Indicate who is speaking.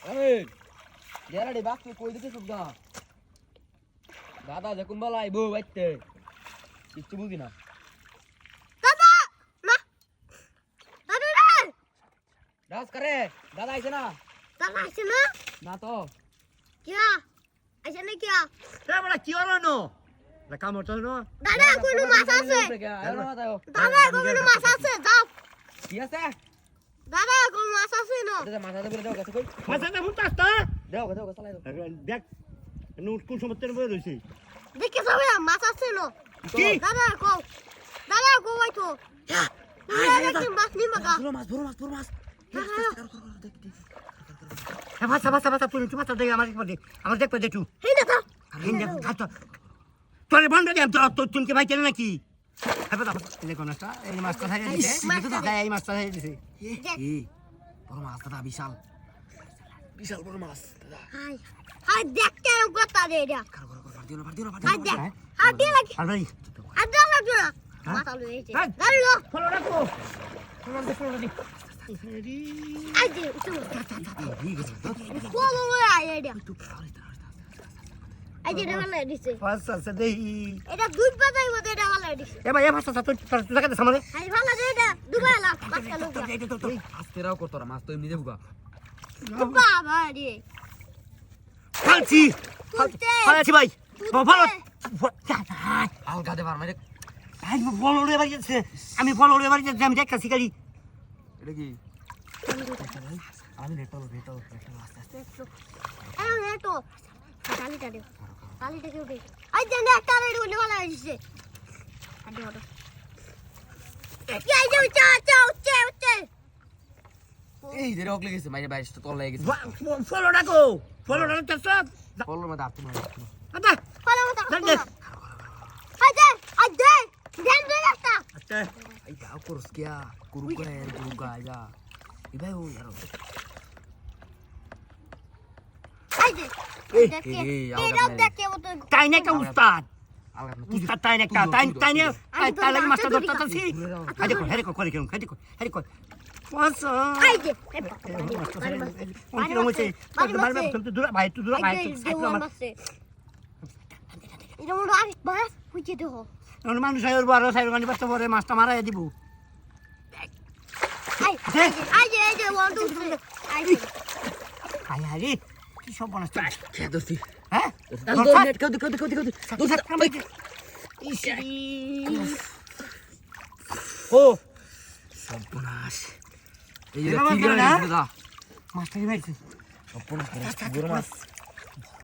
Speaker 1: এই গেরাডি বাকি কই দিতে সুগা দাদা যখন বলাই বউ বাইতে কিছু বুঝি না
Speaker 2: দাদা না দাদা রে
Speaker 1: ডাস করে দাদা আইছে না
Speaker 2: দাদা আইছে না
Speaker 1: না তো
Speaker 2: কিয়া আইছে না কিয়া
Speaker 3: এ বড় কি হলো নো না কাম হতো না
Speaker 2: দাদা কোনো মাছ আছে দাদা কোনো মাছ আছে যাও
Speaker 1: কি আছে
Speaker 2: দাদা কোনো মাছ আছে না
Speaker 1: দাদা মাথাতে বলে দাও কাছে কই
Speaker 3: মাছটা ফুটাস্তা
Speaker 1: দাও চালাই দাও
Speaker 3: দেখ নুট কোন সময় তেল বই রইছে
Speaker 2: দেখে যাবে মাছ আছে না
Speaker 3: কি
Speaker 2: দাদা কো ভাই তো দেখি মাছ নি মাকা
Speaker 1: বড় মাছ
Speaker 3: এ ভাষা তুই মাথা দে আমার দেখ দে তুই
Speaker 2: হেই দাদা
Speaker 3: হিন্দে খাতো তোর বন্ধ দে তো তুই কি ভাই কেন নাকি হবে দাও দেখো না এই মাছটা খাই দিছে এই মাছটা খাই দিছে
Speaker 1: এই বড় মাছ দাদা বিশাল বড় মাছ দাদা
Speaker 2: হাই দেখতে কথা দে এটা
Speaker 1: কার দিও না
Speaker 2: হাই দেখ হাই দে লাগি
Speaker 3: আর ভাই
Speaker 2: হাই দে লাগি না মাথা লইছে দাঁড়লো
Speaker 3: ফলো রাখো ফলো দে
Speaker 2: আই দে কোলো আই এটা আই দে ভালো দিছে
Speaker 3: ফাসা দেই
Speaker 2: এটা দুধ বাজাই মতে এটা ভালো দিছে
Speaker 3: এ ভাই এ ভাষা তুই জায়গা দে সামনে
Speaker 2: আই ভালো দে এটা দুবাইলা বাচ্চা লোক
Speaker 1: আস্তেরাও করতো না মাছ তো এমনি দেবুগা
Speaker 2: বাবা রে
Speaker 3: ফালছি ফালছি ভাই ভালো
Speaker 1: আলগা দে পার মানে
Speaker 3: আই বলো রে ভাই আমি বলো রে ভাই আমি দেখছি গাড়ি
Speaker 1: এটা কি আমি রেটল আস্তে
Speaker 2: এই রেটো তালিটা কেউ দে আই দে না তালে বলে ভালো দিছে আদি হটো এই যে উচ্চে
Speaker 1: এই যে রক লেগেছে মাইরে বাইরে তো তল লেগে গেছে
Speaker 3: ফলো রাখো সব
Speaker 1: বললো মধ্যে আপনি
Speaker 3: আচ্ছা
Speaker 2: ভালো মতো
Speaker 3: দে
Speaker 2: আই দে দেন দে রাস্তা
Speaker 3: আচ্ছা
Speaker 1: এই দাও করস কিয়া কুরু গা যা এই ভাই ও यार
Speaker 2: আই দে দেখে এটা দেখে মতো
Speaker 3: তাই না কা উস্তাদ
Speaker 1: আলগা
Speaker 3: উস্তাদ তাই না কা তাই না তাই লাগে মাস্টার ধরতাছি আই দেখো হেরে করে কেন হেরে কর পাঁচশো
Speaker 2: আই দে
Speaker 3: দূরা ভাই
Speaker 2: এটা মনে আরে বাস হইছে তো
Speaker 3: মানুষ আইর বড় সাইর গানি বাচ্চা বড় মাছটা মারাই দিব
Speaker 2: আই যে 1 2 3 আই
Speaker 3: হাই হাই কি সব বনস্তা
Speaker 1: খেয়ে দছি
Speaker 3: হ্যাঁ
Speaker 1: নেট কও
Speaker 3: ও
Speaker 1: সর্বনাশ এই
Speaker 3: এরকম
Speaker 1: যে
Speaker 3: করে না?
Speaker 1: দাদা
Speaker 3: মাছটা কি মারছে
Speaker 1: সর্বনাশ বড় মাছ